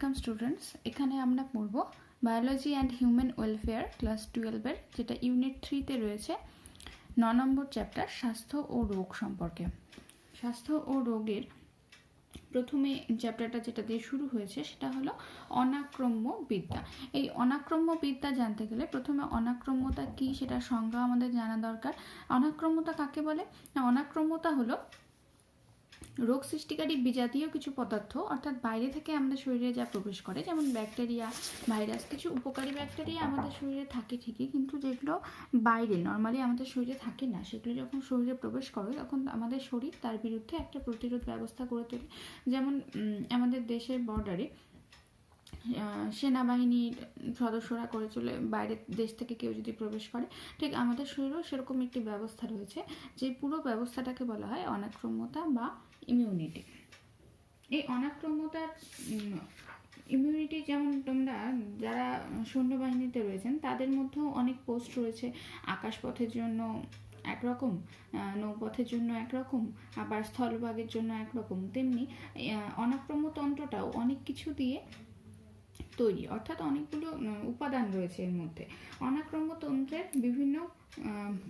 Welcome students, এখানে আমরা পড়ব biology and human welfare class 12-এর, যেটা ইউনিট 3-তে রয়েছে 9 নম্বর চ্যাপ্টার স্বাস্থ্য ও রোগ সম্পর্কে। স্বাস্থ্য ও রোগের প্রথমে চ্যাপ্টারটা যেটা দিয়ে শুরু হয়েছে সেটা হলো অনাক্রম্য বিদ্যা। এই অনাক্রম্য বিদ্যা জানতে গেলে প্রথমে অনাক্রম্যতা কি সেটা সংজ্ঞা আমাদের জানা দরকার। অনাক্রম্যতা কাকে বলে? না, অনাক্রম্যতা হলো রোগ সৃষ্টিকারী বিজাতীয় কিছু পদার্থ, অর্থাৎ বাইরে থেকে আমাদের শরীরে যা প্রবেশ করে, যেমন ব্যাকটেরিয়া, ভাইরাস, কিছু উপকারী ব্যাকটেরিয়া আমাদের শরীরে থাকে ঠিকই, কিন্তু যেগুলো বাইরে নর্মালি আমাদের শরীরে থাকে না, সেগুলো যখন শরীরে প্রবেশ করে তখন আমাদের শরীর তার বিরুদ্ধে একটা প্রতিরোধ ব্যবস্থা করে তোলে। যেমন আমাদের দেশের বর্ডারে সেনাবাহিনীর সদস্যরা করে চলে, বাইরের দেশ থেকে কেউ যদি প্রবেশ করে, ঠিক আমাদের শরীরেও সেরকম একটি ব্যবস্থা রয়েছে, যে পুরো ব্যবস্থাটাকে বলা হয় অনাক্রম্যতা বা ইমিউনিটি। এই অনাক্রম্যতার ইমিউনিটি, যেমন তোমরা যারা সৈন্যবাহিনীতে রয়েছেন তাদের মধ্যেও অনেক পোস্ট রয়েছে, আকাশপথের জন্য একরকম, নৌপথের জন্য একরকম, আবার স্থলভাগের জন্য একরকম, তেমনি অনাক্রম্যতন্ত্রটাও অনেক কিছু দিয়ে তৈরি, অর্থাৎ অনেকগুলো উপাদান রয়েছে এর মধ্যে। অনাক্রম্যতন্ত্রের বিভিন্ন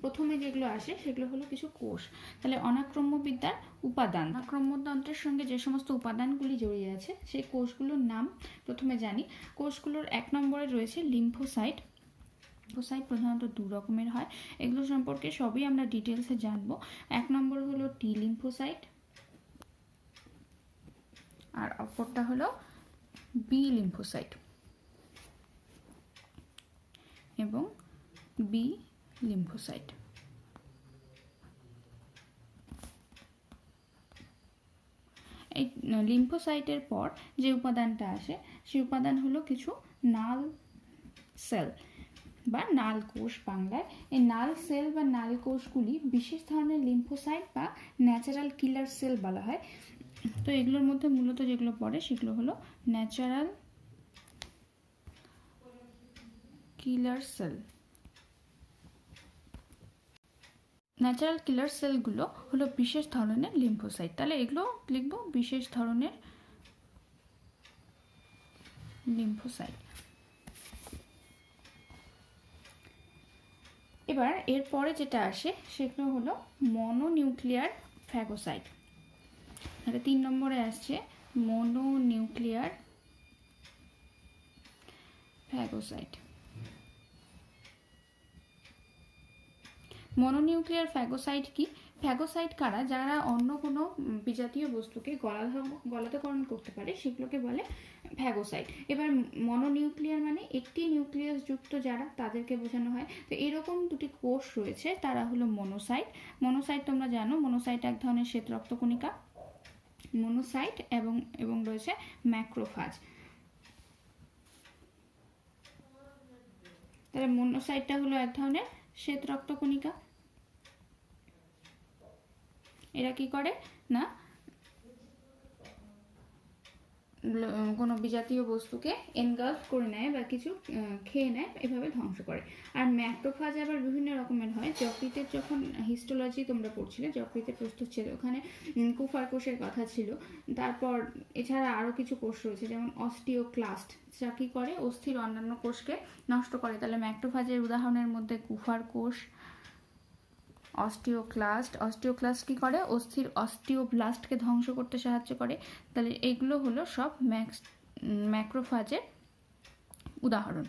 প্রথমে যেগুলো আসে সেগুলো হলো কিছু কোষ। তাহলে অনাক্রম্য বিদ্যার উপাদান, অনাক্রম্যতন্ত্রের সঙ্গে যে সমস্ত উপাদানগুলি জড়িয়ে আছে সেই কোষগুলোর নাম প্রথমে জানি। কোষগুলোর 1 নম্বরে রয়েছে লিম্ফোসাইট। লিম্ফোসাইট প্রধানত 2 রকমের হয়, এগুলো সম্পর্কে সবই আমরা ডিটেলসে জানবো। 1 নম্বর হলো টি লিম্ফোসাইট, আর অপরটা হলো বি লিম্ফোসাইট এবং বি লিম্ফোসাইট। এই লিম্ফোসাইটের পর যে উপাদানটা আসে সেই উপাদান হলো কিছু নাল সেল বা নাল কোষ বাংলায়। এই নাল সেল বা নাল কোষগুলি বিশেষ ধরনের লিম্ফোসাইট বা ন্যাচারাল কিলার সেল বলা হয়। তো এগুলোর মধ্যে মূলত যেগুলো পড়ে সেগুলো হলো ন্যাচারাল কিলার সেল। ন্যাচারাল কিলার সেলগুলো হলো বিশেষ ধরনের লিম্ফোসাইট। তাহলে এগুলো লিখব বিশেষ ধরনের লিম্ফোসাইট। এবার এরপরে যেটা আসে সেগুলো হলো মনোনিউক্লিয়ার ফ্যাগোসাইট। তাহলে 3 নম্বরে আসছে মনোনিউক্লিয়ার ফ্যাগোসাইট। মনোনিউক্লিয়ার ফ্যাগোসাইট কি? ফ্যাগোসাইট কারা? যারা অন্য কোনো বিজাতীয় বস্তুকে গলাধঃকরণ করতে পারে সেগুলোকে বলে ফ্যাগোসাইট। এবার মনোনিউক্লিয়ার মানে একটি নিউক্লিয়াস যুক্ত যারা, তাদেরকে বোঝানো হয়। তো এরকম দুটি কোষ রয়েছে, তারা হলো মনোসাইট। মনোসাইট তোমরা জানো, মনোসাইট এক ধরনের শ্বেত রক্তকণিকা। মনোসাইট এবং রয়েছে ম্যাক্রোফাজ। তাহলে মনোসাইটটা হলো এক ধরনের শ্বেত রক্তকণিকা। এরা কি করে না, কোনো বিজাতীয় বস্তুকে এনগালফ করে নেয় বা কিছু খেয়ে নেয়, এভাবে ধ্বংস করে। আর ম্যাক্রোফাজ আবার বিভিন্ন রকমের হয়। যকৃতের যখন হিস্টোলজি তোমরা পড়ছিলে, যকৃতের প্রস্তুচ্ছেদ, ওখানে কুফার কোষের কথা ছিল। তারপর এছাড়া আরও কিছু কোষ রয়েছে, যেমন অস্টিওক্লাস্ট, যা কী করে অস্থির অন্যান্য কোষকে নষ্ট করে। তাহলে ম্যাক্রোফাজের উদাহরণের মধ্যে কুফার কোষ, অস্টিওক্লাস্ট কি করে? অস্থির অস্টিওব্লাস্টকে ধ্বংস করতে সাহায্য করে। তাহলে এইগুলো হলো সব ম্যাক্রোফাজের উদাহরণ।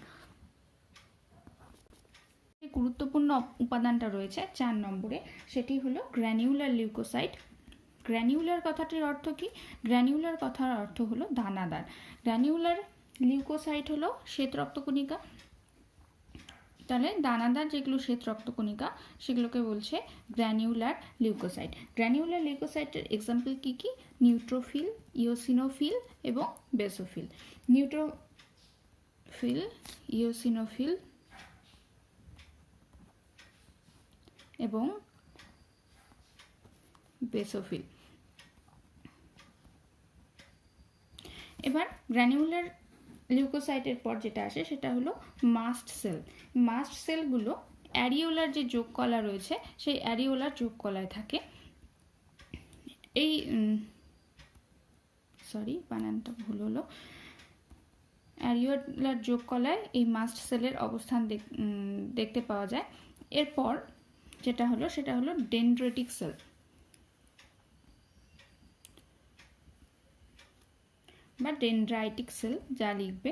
গুরুত্বপূর্ণ উপাদানটা রয়েছে 4 নম্বরে, সেটি হলো গ্র্যানিউলার লিউকোসাইট। গ্র্যানিউলার কথাটির অর্থ কি? গ্র্যানিউলার কথার অর্থ হলো দানাদার। গ্র্যানিউলার লিউকোসাইট হলো শ্বেত রক্তকণিকা। তাহলে দানাদার যেগুলো শ্বেত রক্তকণিকা সেগুলোকে বলছে গ্র্যানিউলার লিউকোসাইট। গ্র্যানিউলার লিউকোসাইটের এক্সাম্পল কি কি? নিউট্রোফিল, ইওসিনোফিল এবং বেসোফিল। নিউট্রোফিল, ইওসিনোফিল এবং বেসোফিল। এবার গ্র্যানিউলার লিউকোসাইটের পর যেটা আসে সেটা হলো মাস্ট সেল। মাস্ট সেলগুলো অ্যারিওলার যে যোগকলা রয়েছে সেই অ্যারিওলার যোগকলায় থাকে। এই বানানটা ভুল হলো, অ্যারিওলার যোগ কলায় এই মাস্ট সেলের অবস্থান দেখতে পাওয়া যায়। এরপর যেটা হলো সেটা হলো ডেনড্রিটিক সেল বা ডেনড্রাইটিক সেল, যা লিখবে।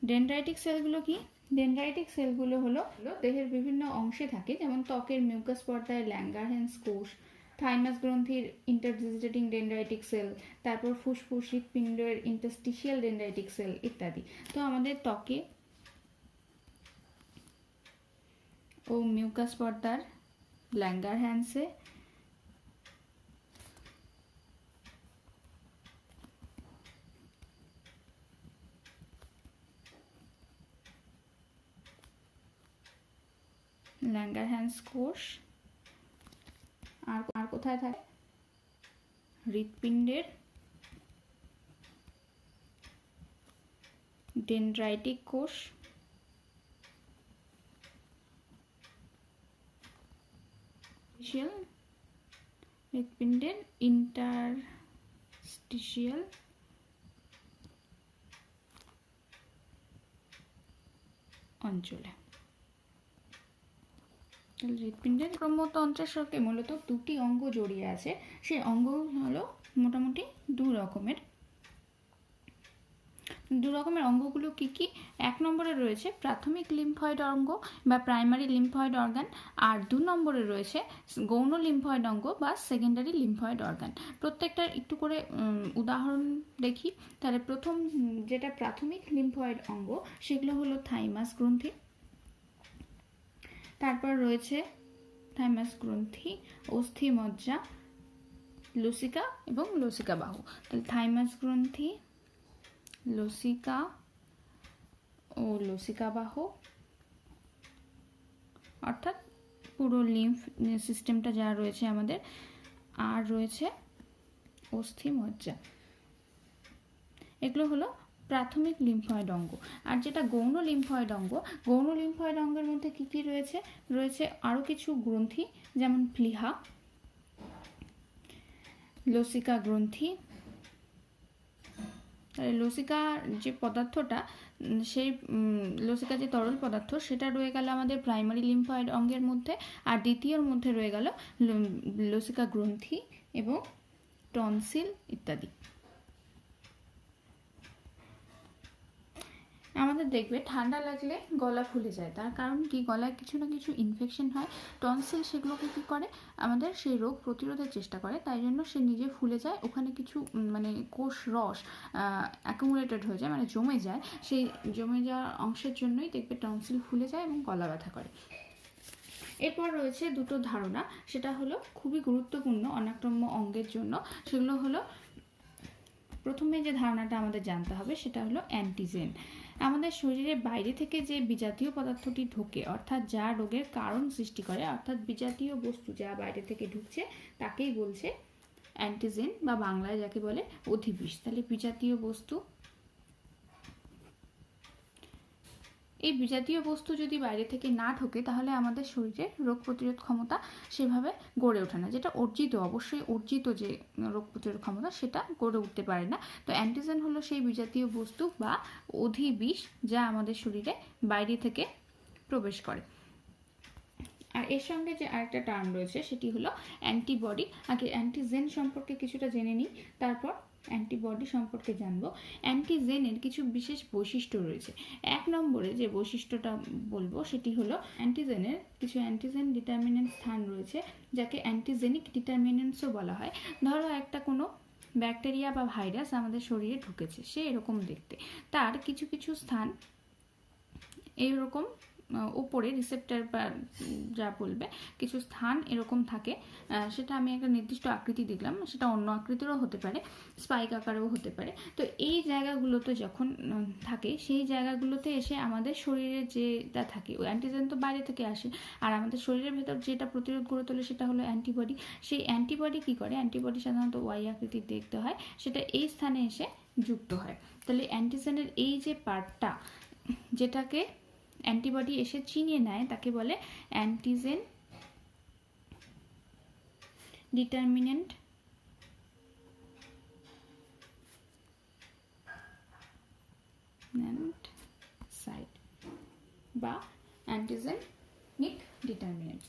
ডেনড্রাইটিক সেলগুলো কি? ডেনড্রাইটিক সেলগুলো হলো দেহের বিভিন্ন অংশে থাকে, যেমন ত্বকের মিউকাস পর্দায় ল্যাঙ্গারহ্যান্স কোষ, থাইমাস গ্রন্থির ইন্টারডিজিটেটিং ডেনড্রাইটিক সেল, তারপর ফুসফুস হৃৎপিণ্ডের ইন্টারস্টিশিয়াল ডেনড্রাইটিক সেল ইত্যাদি। তো আমাদের ত্বকে ও মিউকাস পর্দার ল্যাঙ্গারহ্যান্সে ল্যাঙ্গারহ্যান্স কোষ, আর কোথায় থাকে? হৃৎপিণ্ডের ডেনড্রাইটিক কোষ, হৃৎপিণ্ডের ইন্টারস্টিশিয়াল অঞ্চলে। হৃৎপিণ্ডের ক্রমতন্ত্রের সাথে মূলত দুটি অঙ্গ জড়িয়ে আছে। সেই অঙ্গ হলো মোটামুটি দু রকমের অঙ্গগুলো কি কি? 1 নম্বরে রয়েছে প্রাথমিক লিম্ফয়েড অঙ্গ বা প্রাইমারি লিম্ফয়েড অর্গান, আর 2 নম্বরে রয়েছে গৌণ লিম্ফয়েড অঙ্গ বা সেকেন্ডারি লিম্ফয়েড অর্গান। প্রত্যেকটার একটু করে উদাহরণ দেখি। তাহলে প্রথম যেটা প্রাথমিক লিম্ফয়েড অঙ্গ, সেগুলো হলো থাইমাস গ্রন্থি, তারপর রয়েছে থাইমাস গ্রন্থি, অস্থিমজ্জা, লসিকা এবং লসিকা বাহু। তাহলে থাইমাস গ্রন্থি, লসিকা ও লসিকা বাহু, অর্থাৎ পুরো লিম্ফ সিস্টেমটা যা রয়েছে আমাদের, আর রয়েছে অস্থিমজ্জা। এগুলো হলো প্রাথমিক লিম্ফয়েড অঙ্গ। আর যেটা গৌণ লিম্ফয়েড অঙ্গ, গৌণ লিম্ফয়েড অঙ্গের মধ্যে কি কি রয়েছে? রয়েছে আরও কিছু গ্রন্থি, যেমন প্লীহা, লসিকা গ্রন্থি। লসিকা যে পদার্থটা, সেই লসিকা যে তরল পদার্থ, সেটা রয়ে গেল আমাদের প্রাইমারি লিম্ফয়েড অঙ্গের মধ্যে, আর দ্বিতীয়র মধ্যে রয়ে গেল লসিকা গ্রন্থি এবং টনসিল ইত্যাদি। আমাদের দেখবে ঠান্ডা লাগলে গলা ফুলে যায়, তার কারণ কি? গলায় কিছু না কিছু ইনফেকশন হয়। টনসিল সেগুলোকে কি করে? আমাদের সেই রোগ প্রতিরোধের চেষ্টা করে, তাই জন্য সে নিজে ফুলে যায়। ওখানে কিছু মানে কোষ রস অ্যাকুমুলেটেড হয়ে যায়, মানে জমে যায়। সেই জমে যাওয়ার অংশের জন্যই দেখবে টনসিল ফুলে যায় এবং গলা ব্যথা করে। এরপর রয়েছে দুটো ধারণা, সেটা হলো খুবই গুরুত্বপূর্ণ অনাক্রম্য অঙ্গের জন্য। সেগুলো হলো, প্রথমে যে ধারণাটা আমাদের জানতে হবে সেটা হলো অ্যান্টিজেন। আমাদের শরীরের বাইরে থেকে যে বিজাতীয় পদার্থটি ঢোকে, অর্থাৎ যা রোগের কারণ সৃষ্টি করে, অর্থাৎ বিজাতীয় বস্তু যা বাইরে থেকে ঢুকছে, তাকেই বলছে অ্যান্টিজেন, বা বাংলায় যাকে বলে অধিবিষ। তাহলে বিজাতীয় বস্তু, এই বিজাতীয় বস্তু যদি বাইরে থেকে না ঢোকে, তাহলে আমাদের শরীরে রোগ প্রতিরোধ ক্ষমতা সেভাবে গড়ে ওঠে না। যেটা অর্জিত, অবশ্যই অর্জিত যে রোগ প্রতিরোধ ক্ষমতা, সেটা গড়ে উঠতে পারে না। তো অ্যান্টিজেন হলো সেই বিজাতীয় বস্তু বা অধিবিষ যা আমাদের শরীরে বাইরে থেকে প্রবেশ করে। আর এর সঙ্গে যে আরেকটা টার্ম রয়েছে সেটি হলো অ্যান্টিবডি। আগে অ্যান্টিজেন সম্পর্কে কিছুটা জেনে নিই, তারপর অ্যান্টিবডি সম্পর্কে জানবো। অ্যান্টিজেনের কিছু বিশেষ বৈশিষ্ট্য রয়েছে। 1 নম্বরে যে বৈশিষ্ট্যটা বলবো সেটি হলো অ্যান্টিজেনের কিছু অ্যান্টিজেন ডিটারমিনেন্ট স্থান রয়েছে, যাকে অ্যান্টিজেনিক ডিটারমিনেন্টসও বলা হয়। ধরো একটা কোনো ব্যাকটেরিয়া বা ভাইরাস আমাদের শরীরে ঢুকেছে, সে এরকম দেখতে, তার কিছু কিছু স্থান এইরকম উপরে রিসেপ্টর বা যা বলবে কিছু স্থান এরকম থাকে। সেটা আমি একটা নির্দিষ্ট আকৃতি দিলাম, সেটা অন্য আকৃতিরও হতে পারে, স্পাইক আকারেও হতে পারে। তো এই জায়গাগুলোতে যখন থাকে, সেই জায়গাগুলোতে এসে আমাদের শরীরে যেটা থাকে, ওই অ্যান্টিজেন তো বাইরে থেকে আসে, আর আমাদের শরীরের ভেতর যেটা প্রতিরোধ গড়ে তোলে সেটা হলো অ্যান্টিবডি। সেই অ্যান্টিবডি কী করে? অ্যান্টিবডি সাধারণত ওয়াই আকৃতির দেখতে হয়, সেটা এই স্থানে এসে যুক্ত হয়। তাহলে অ্যান্টিজেনের এই যে পার্টটা, যেটাকে অ্যান্টিবডি এসে চিনিয়ে নেয়, তাকে বলে অ্যান্টিজেন ডিটারমিনেন্ট সাইট বা অ্যান্টিজেনিক ডিটারমিনেন্টস।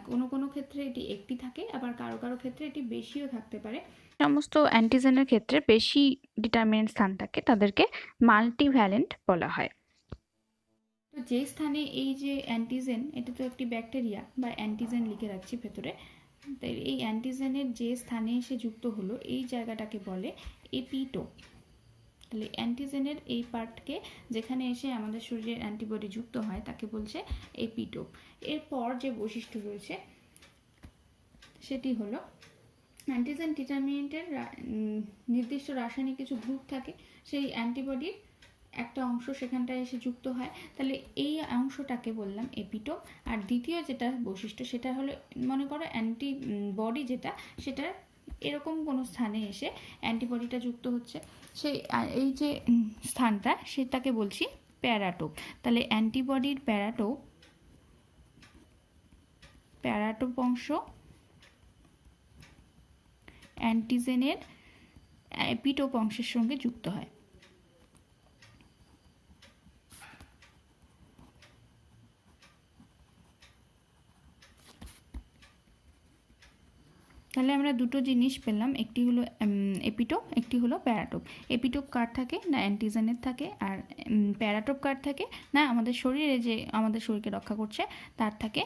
কোনো কোনো ক্ষেত্রে এটি একটি থাকে, আবার কারো কারো ক্ষেত্রে এটি বেশিও থাকতে পারে। সমস্ত অ্যান্টিজেনের ক্ষেত্রে বেশি ডিটারমিনেন্ট স্থান থাকে, তাদেরকে মাল্টিভ্যালেন্ট বলা হয়। তো যে স্থানে এই যে অ্যান্টিজেন, এটা তো একটি ব্যাকটেরিয়া বা অ্যান্টিজেন লিখে রাখছি ভেতরে, তাই এই অ্যান্টিজেনের যে স্থানে এসে যুক্ত হলো এই জায়গাটাকে বলে এপিটোপ। তাহলে অ্যান্টিজেনের এই পার্টকে যেখানে এসে আমাদের শরীরের অ্যান্টিবডি যুক্ত হয় তাকে বলছে এপিটোপ। এরপর যে বৈশিষ্ট্য রয়েছে সেটি হলো অ্যান্টিজেন ডিটারমিনেন্টের নির্দিষ্ট রাসায়নিক কিছু গ্রুপ থাকে, সেই অ্যান্টিবডির একটা অংশ সেখানটায় এসে যুক্ত হয়, তাহলে এই অংশটাকে বললাম এপিটোপ। আর দ্বিতীয় যেটা বৈশিষ্ট্য সেটা হলো, মনে করো অ্যান্টিবডি যেটা, সেটা এরকম কোনো স্থানে এসে অ্যান্টিবডিটা যুক্ত হচ্ছে, সেই এই যে স্থানটা সেটাকে বলছি প্যারাটোপ। তাহলে অ্যান্টিবডির প্যারাটোপ অংশ অ্যান্টিজেনের এপিটোপ অংশের সঙ্গে যুক্ত হয়। তাহলে আমরা দুটো জিনিস পেলাম, একটি হলো এপিটোপ, একটি হলো প্যারাটোপ। এপিটোপ কার থাকে না অ্যান্টিজেনের থাকে, আর প্যারাটোপ কার থাকে না আমাদের শরীরে যে আমাদের শরীরকে রক্ষা করছে তার থাকে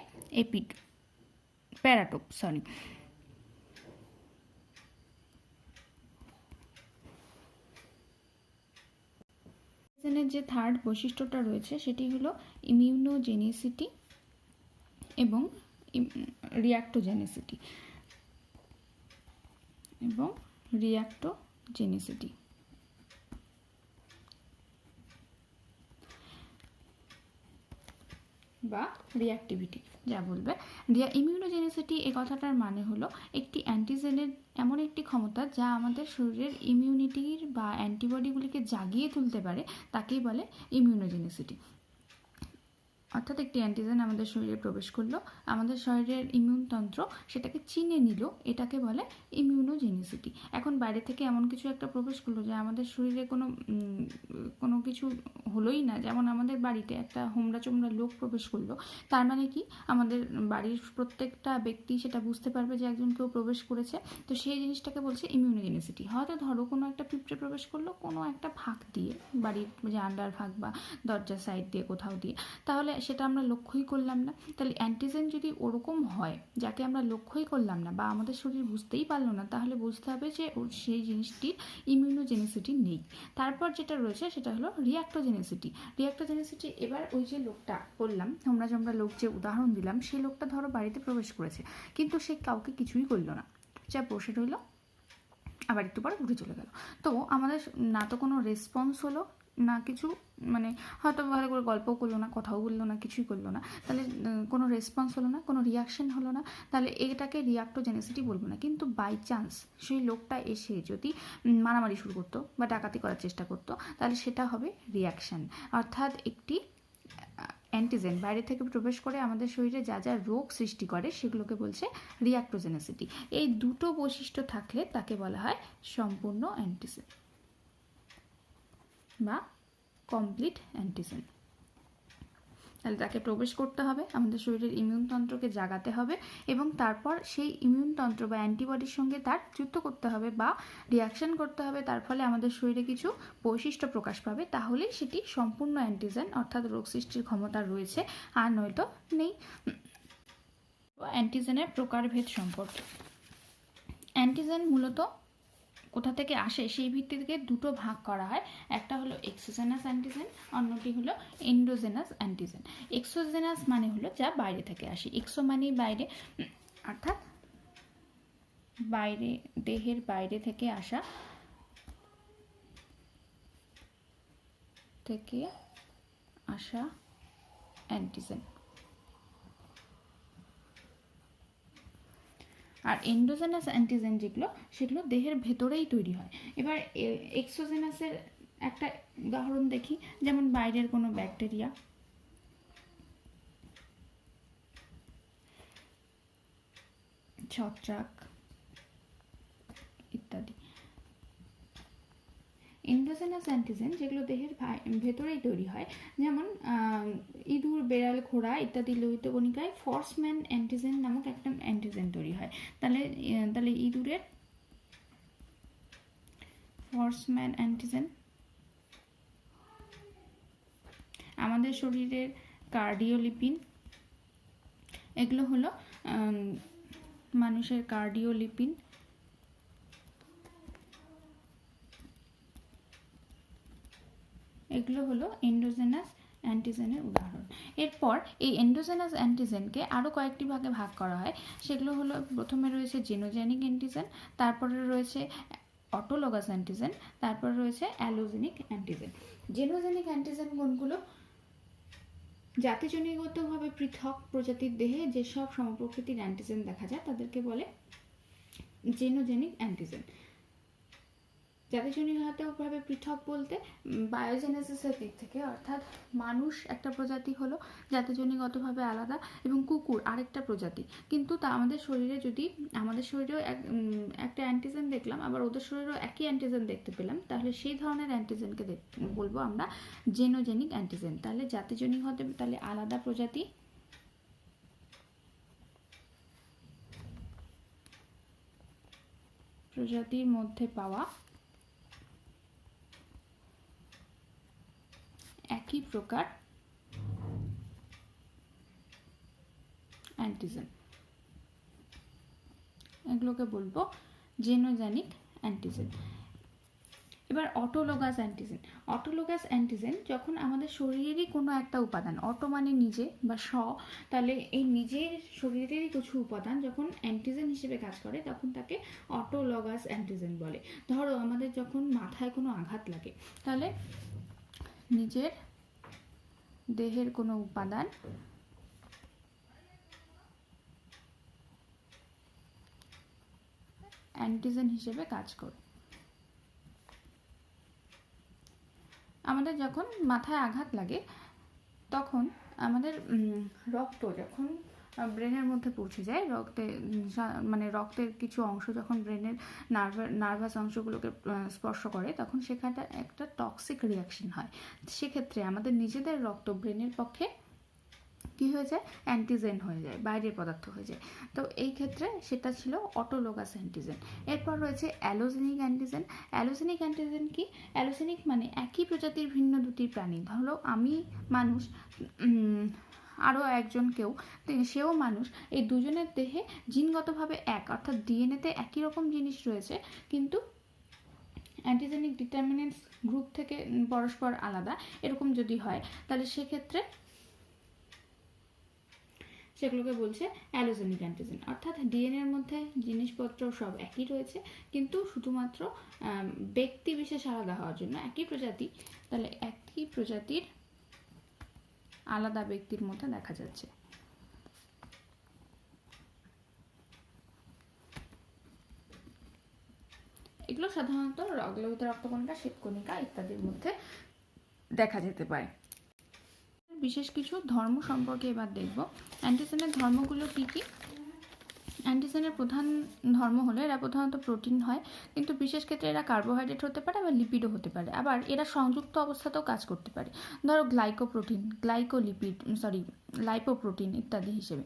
প্যারাটোপ। অ্যান্টিজেনের যে থার্ড বৈশিষ্ট্যটা রয়েছে সেটি হলো ইমিউনোজেনিসিটি এবং রিয়াক্টোজেনিসিটি। বা রিঅ্যাক্টিভিটি যা বলবে। ইমিউনোজেনিসিটি এই কথাটার মানে হলো একটি অ্যান্টিজেনের এমন একটি ক্ষমতা যা আমাদের শরীরের ইমিউনিটির বা অ্যান্টিবডিগুলিকে জাগিয়ে তুলতে পারে, তাকেই বলে ইমিউনোজেনিসিটি। অর্থাৎ একটি অ্যান্টিজেন আমাদের শরীরে প্রবেশ করলো, আমাদের শরীরের ইমিউনতন্ত্র সেটাকে চিনে নিল, এটাকে বলে ইমিউনোজেনিসিটি। এখন বাইরে থেকে এমন কিছু একটা প্রবেশ করলো যা আমাদের শরীরে কোনো কিছু হলোই না, যেমন আমাদের বাড়িতে একটা হোমরা চোমরা লোক প্রবেশ করলো, তার মানে কি আমাদের বাড়ির প্রত্যেকটা ব্যক্তি সেটা বুঝতে পারবে যে একজন কেউ প্রবেশ করেছে, তো সেই জিনিসটাকে বলছে ইমিউনোজেনিসিটি। হয়তো ধরো কোনো একটা পিঁপড়ে প্রবেশ করলো কোনো একটা ফাঁক দিয়ে, বাড়ির যে আন্ডার ফাঁক বা দরজার সাইড দিয়ে কোথাও দিয়ে, তাহলে সেটা আমরা লক্ষ্যই করলাম না। তাহলে অ্যান্টিজেন যদি ওরকম হয় যাকে আমরা লক্ষ্যই করলাম না বা আমাদের শরীর বুঝতেই পারলো না, তাহলে বুঝতে হবে যে সেই জিনিসটির ইমিউনোজেনিসিটি নেই। তারপর যেটা রয়েছে সেটা হলো রিঅ্যাক্টোজেনিসিটি। এবার ওই যে লোকটা বললাম, হোমরা চোমরা লোক যে উদাহরণ দিলাম, সেই লোকটা ধরো বাড়িতে প্রবেশ করেছে, কিন্তু সে কাউকে কিছুই করলো না, যা বসে রইলো, আবার একটু পরে উঠে চলে গেল। তো আমাদের না তো কোনো রেসপন্স হলো না কিছু, মানে হয়তো ভালো করে গল্পও করলো না, কথাও বললো না, কিছুই করলো না, তাহলে কোনো রেসপন্স হলো না, কোনো রিয়াকশন হলো না, তাহলে এটাকে রিঅ্যাক্টোজেনিসিটি বলবো না। কিন্তু বাই চান্স সেই লোকটা এসে যদি মারামারি শুরু করতো বা ডাকাতি করার চেষ্টা করতো, তাহলে সেটা হবে রিয়াকশান। অর্থাৎ একটি অ্যান্টিজেন বাইরে থেকে প্রবেশ করে আমাদের শরীরে যা যা রোগ সৃষ্টি করে সেগুলোকে বলছে রিঅ্যাক্টোজেনিসিটি। এই দুটো বৈশিষ্ট্য থাকলে তাকে বলা হয় সম্পূর্ণ অ্যান্টিজেন বা কমপ্লিট অ্যান্টিজেন। তাহলে তাকে প্রবেশ করতে হবে, আমাদের শরীরের ইমিউনতন্ত্রকে জাগাতে হবে, এবং তারপর সেই ইমিউনতন্ত্র বা অ্যান্টিবডির সঙ্গে তার যুদ্ধ করতে হবে বা রিয়াকশন করতে হবে, তার ফলে আমাদের শরীরে কিছু বৈশিষ্ট্য প্রকাশ পাবে, তাহলেই সেটি সম্পূর্ণ অ্যান্টিজেন অর্থাৎ রোগ সৃষ্টির ক্ষমতা রয়েছে, আর নয়তো নেই। অ্যান্টিজেনের প্রকারভেদ সম্পর্কে। অ্যান্টিজেন মূলত কোথা থেকে আসে সেই ভিত্তিতে দুটো ভাগ করা হয়, একটা হলো এক্সোজেনাস অ্যান্টিজেন, অন্যটি হলো এন্ডোজেনাস অ্যান্টিজেন। এক্সোজেনাস মানে হলো যা বাইরে থেকে আসে, এক্সো মানে বাইরে, অর্থাৎ বাইরে, দেহের বাইরে থেকে আসা অ্যান্টিজেন। আর এন্ডোজেনাস অ্যান্টিজেন যেগুলো সেগুলো দেহের ভেতরেই তৈরি হয়। এবার এক্সোজেনাসের একটা উদাহরণ দেখি, যেমন বাইরের কোনো ব্যাকটেরিয়া, ছত্রাক ইত্যাদি। এন্ডোজেনাস অ্যান্টিজেন যেগুলো দেহের ভেতরেই তৈরি হয়, যেমন ইঁদুর, বেড়াল, ঘোড়া ইত্যাদি লোহিত কণিকায় ফর্সম্যান অ্যান্টিজেন নামক একটা অ্যান্টিজেন তৈরি হয়। তাহলে ইঁদুরের ফর্সম্যান অ্যান্টিজেন, আমাদের শরীরের কার্ডিওলিপিন, এগুলো হলো মানুষের কার্ডিওলিপিন, এগুলো হলো এন্ডোজেনাস অ্যান্টিজেনের উদাহরণ। এরপর এই এন্ডোজেনাস অ্যান্টিজেনকে আরও কয়েকটি ভাগে ভাগ করা হয়। সেগুলো হলো, প্রথমে রয়েছে জেনোজেনিক অ্যান্টিজেন, তারপরে রয়েছে অটোলোগাস অ্যান্টিজেন, তারপর রয়েছে অ্যালোজেনিক অ্যান্টিজেন। জেনোজেনিক অ্যান্টিজেন কোনগুলো? জাতিজনিগতভাবে পৃথক প্রজাতির দেহে যেসব সমপ্রকৃতির অ্যান্টিজেন দেখা যায় তাদেরকে বলে জেনোজেনিক অ্যান্টিজেন। জাতিজনিগতভাবে পৃথক বলতে বায়োজেনেসিসের দিক থেকে, অর্থাৎ মানুষ একটা প্রজাতি হলো জাতিজনিগতভাবে আলাদা এবং কুকুর আরেকটা প্রজাতি, কিন্তু তা আমাদের শরীরেও একটা অ্যান্টিজেন দেখলাম, আবার ওদের শরীরেও একই অ্যান্টিজেন দেখতে পেলাম, তাহলে সেই ধরনের অ্যান্টিজেনকে বলবো আমরা জেনোজেনিক অ্যান্টিজেন। তাহলে তাহলে আলাদা প্রজাতির মধ্যে পাওয়া একই প্রকার অ্যান্টিজেন, এগুলোকে বলবো জেনোজেনিক অ্যান্টিজেন। এবার অটোলোগাস অ্যান্টিজেন। অটোলোগাস অ্যান্টিজেন যখন আমাদের শরীরেরই কোনো একটা উপাদান, অটো মানে নিজে বা তাহলে এই নিজের শরীরেরই কিছু উপাদান যখন অ্যান্টিজেন হিসেবে কাজ করে তখন তাকে অটোলোগাস অ্যান্টিজেন বলে। ধরো আমাদের যখন মাথায় কোনো আঘাত লাগে, তাহলে নিজের দেহের কোনো উপাদান অ্যান্টিজেন হিসেবে কাজ করে। আমাদের যখন মাথায় আঘাত লাগে তখন আমাদের রক্ত যখন ব্রেনের মধ্যে পৌঁছে যায়, রক্তের কিছু অংশ যখন ব্রেনের নার্ভাস অংশগুলোকে স্পর্শ করে তখন সেখানে একটা টক্সিক রিয়াকশন হয়। সেক্ষেত্রে আমাদের নিজেদের রক্ত ব্রেনের পক্ষে কি হয়ে যায়? অ্যান্টিজেন হয়ে যায়, বাইরের পদার্থ হয়ে যায়। তো এই ক্ষেত্রে সেটা ছিল অটোলোগাস অ্যান্টিজেন। এরপর রয়েছে অ্যালোজেনিক অ্যান্টিজেন। অ্যালোজেনিক অ্যান্টিজেন কি? অ্যালোজেনিক মানে একই প্রজাতির ভিন্ন দুটি প্রাণী, ধরো আমি মানুষ, আরও একজন কেউ, সেও মানুষ, এই দুজনের দেহে জিনগতভাবে এক, অর্থাৎ ডিএনএতে একই রকম জিনিস রয়েছে, কিন্তু অ্যান্টিজেনিক ডিটারমিনেন্টস গ্রুপ থেকে পরস্পর আলাদা, এরকম যদি হয় তাহলে সেক্ষেত্রে সেগুলোকে বলছে অ্যালোজেনিক অ্যান্টিজেন। অর্থাৎ ডিএনএর মধ্যে জিনিসপত্র সব একই রয়েছে, কিন্তু শুধুমাত্র ব্যক্তি বিশেষ আলাদা হওয়ার জন্য একই প্রজাতি, তাহলে একই প্রজাতির আলাদা ব্যক্তির মধ্যে দেখা যাচ্ছে। এগুলো সাধারণত লোহিত রক্তকণিকা, শ্বেতকণিকা ইত্যাদির মধ্যে দেখা যেতে পারে। বিশেষ কিছু ধর্ম সম্পর্কে এবার দেখব। অ্যান্টিজেনের ধর্মগুলো কি কি? অ্যান্টিজেনের প্রধান ধর্ম হলো এরা প্রধানত প্রোটিন হয়, কিন্তু বিশেষ ক্ষেত্রে এরা কার্বোহাইড্রেট হতে পারে, আবার লিপিডও হতে পারে, আবার এরা সংযুক্ত অবস্থাতেও কাজ করতে পারে। ধরো লাইপোপ্রোটিন ইত্যাদি হিসেবে।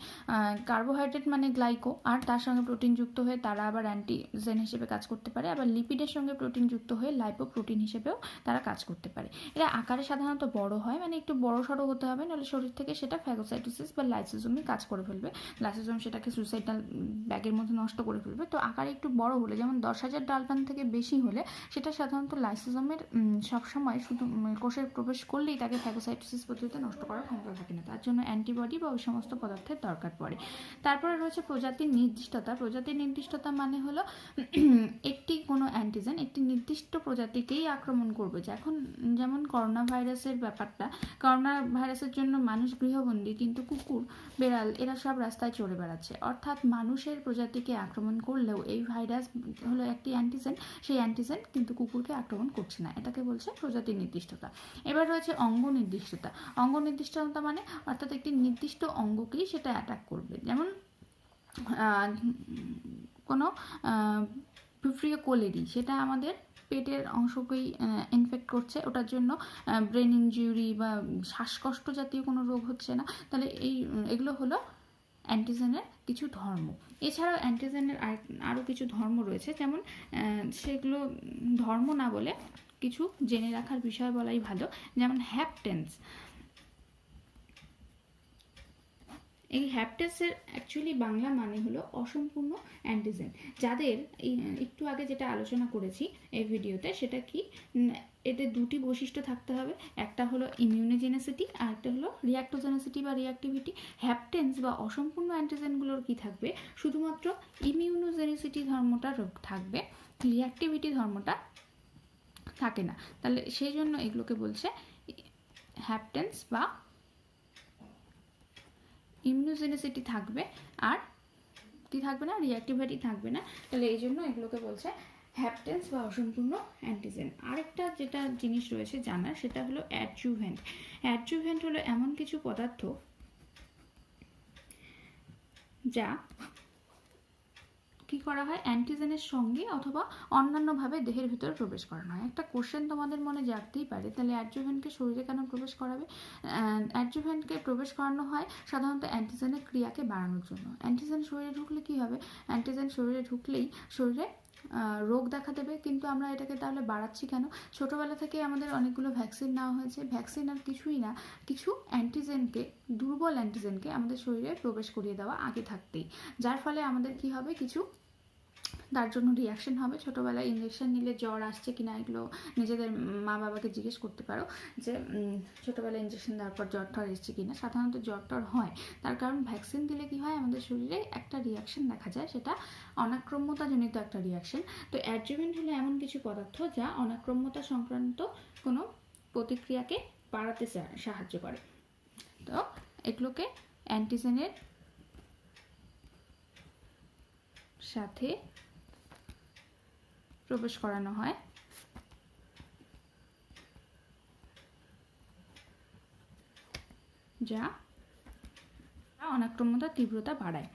কার্বোহাইড্রেট মানে গ্লাইকো, আর তার সঙ্গে প্রোটিন যুক্ত হয়ে তারা আবার অ্যান্টিজেন হিসেবে কাজ করতে পারে, আবার লিপিডের সঙ্গে প্রোটিন যুক্ত হয়ে লাইপোপ্রোটিন হিসেবেও তারা কাজ করতে পারে। এরা আকারে সাধারণত বড় হয়, মানে একটু বড় সড়ো হতে হবে, নাহলে শরীর থেকে সেটা ফ্যাগোসাইটোসিস বা লাইসোজোমে কাজ করে ফেলবে, লাইসোজোম সেটাকে সুইসাইডাল ব্যাগের মধ্যে নষ্ট করে ফেলবে। তো আকারে একটু বড় হলে, যেমন 10,000 ডালপান থেকে বেশি হলে, সেটা সাধারণত লাইসোজোমের সবসময় শুধু কোষে প্রবেশ করলেই তাকে ফ্যাগোসাইটোসিস পদ্ধতিতে নষ্ট করার ক্ষমতা থাকে না, তার জন্য অ্যান্টিবডি বা ওই সমস্ত পদার্থের দরকার পড়ে। তারপরে রয়েছে প্রজাতির নির্দিষ্টতা। প্রজাতির নির্দিষ্টতা মানে হলো একটি কোনো অ্যান্টিজেন একটি নির্দিষ্ট প্রজাতিকেই আক্রমণ করবে। যেমন করোনা ভাইরাসের ব্যাপারটা, করোনা ভাইরাসের জন্য মানুষ গৃহবন্দী, কিন্তু কুকুর, বেড়াল এরা সব রাস্তায় চড়ে বেড়াচ্ছে, অর্থাৎ মানুষের প্রজাতিকে আক্রমণ করলেও এই ভাইরাস হলো একটি অ্যান্টিজেন, সেই অ্যান্টিজেন কিন্তু কুকুরকে আক্রমণ করছে না, এটাকে বলছে প্রজাতির নির্দিষ্টতা। এবার রয়েছে অঙ্গ নির্দিষ্টতা। অঙ্গ নির্দিষ্টতা মানে অর্থাৎ একটি নির্দিষ্ট অঙ্গকেই সেটা অ্যাটাক করবে। যেমন কোনো ভিব্রিও কোলেরি, সেটা আমাদের পেটের অংশকেই ইনফেক্ট করছে, ওটার জন্য ব্রেন ইনজুরি বা শ্বাসকষ্ট জাতীয় কোনো রোগ হচ্ছে না। তাহলে এগুলো হলো অ্যান্টিজেনের কিছু ধর্ম। এছাড়াও অ্যান্টিজেনের আরও কিছু ধর্ম রয়েছে, যেমন সেগুলো ধর্ম না বলে কিছু জেনে রাখার বিষয় বলাই ভালো। যেমন হ্যাপটেন্স, এই হ্যাপটেন্সের অ্যাকচুয়ালি বাংলা মানে হলো অসম্পূর্ণ অ্যান্টিজেন। যাদের একটু আগে যেটা আলোচনা করেছি এই ভিডিওতে, সেটা কি, এদের দুটি বৈশিষ্ট্য থাকতে হবে, একটা হলো ইমিউনোজেনেসিটি আর একটা হলো রিয়াক্টোজেনেসিটি বা রিয়াক্টিভিটি। হ্যাপটেন্স বা অসম্পূর্ণ অ্যান্টিজেনগুলোর কি থাকবে, শুধুমাত্র ইমিউনোজেনেসিটি ধর্মটা থাকবে, রিয়াক্টিভিটি ধর্মটা থাকে না। তাহলে সেই জন্য এগুলোকে বলছে হ্যাপটেন্স বা ইমিউনোজেনিসিটি থাকবে আর কি থাকবে না, রিঅ্যাক্টিভিটি থাকবে না। তাহলে এই জন্য এগুলোকে বলছে হ্যাপটেন্স বা অসম্পূর্ণ অ্যান্টিজেন। আরেকটা যেটা জিনিস রয়েছে জানার, সেটা হলো অ্যাডজুভেন্ট। অ্যাডজুভেন্ট হলো এমন কিছু পদার্থ যা কি করা হয়, অ্যান্টিজেনের সঙ্গে অথবা অন্যান্যভাবে দেহের ভিতরে প্রবেশ করানো হয়। একটা কোশ্চেন তোমাদের মনে জাগতেই পারে, তাহলে অ্যাডজুভেন্টকে শরীরে কেন প্রবেশ করাবে? অ্যাডজুভেন্টকে প্রবেশ করানো হয় সাধারণত অ্যান্টিজেনের ক্রিয়াকে বাড়ানোর জন্য। অ্যান্টিজেন শরীরে ঢুকলে কি হবে, অ্যান্টিজেন শরীরে ঢুকলেই শরীরে রোগ দেখা দেবে, কিন্তু আমরা এটাকে তাহলে বাড়াচ্ছি কেন? ছোটোবেলা থেকে আমাদের অনেকগুলো ভ্যাকসিন নেওয়া হয়েছে, ভ্যাকসিন আর কিছুই না, কিছু অ্যান্টিজেনকে, দুর্বল অ্যান্টিজেনকে আমাদের শরীরে প্রবেশ করিয়ে দেওয়া আগে থাকতেই, যার ফলে আমাদের কি হবে, কিছু তার জন্য রিয়াকশন হবে। ছোটোবেলায় ইঞ্জেকশন নিলে জ্বর আসছে কিনা এগুলো নিজেদের মা বাবাকে জিজ্ঞেস করতে পারো, যে ছোটোবেলায় ইঞ্জেকশন দেওয়ার পর জ্বর টর এসছে কিনা। সাধারণত জ্বর টর হয়, তার কারণ ভ্যাকসিন দিলে কি হয়, আমাদের শরীরে একটা রিয়াকশন দেখা যায়, সেটা অনাক্রম্যতাজনিত একটা রিয়াকশন। তো অ্যাডজুভেন্ট হলো এমন কিছু পদার্থ যা অনাক্রম্যতা সংক্রান্ত কোনো প্রতিক্রিয়াকে বাড়াতে সাহায্য করে। তো এগুলোকে অ্যান্টিজেনের সাথে প্রবেশ করানো হয়, যা অনাক্রম্যতার তীব্রতা বাড়ায়।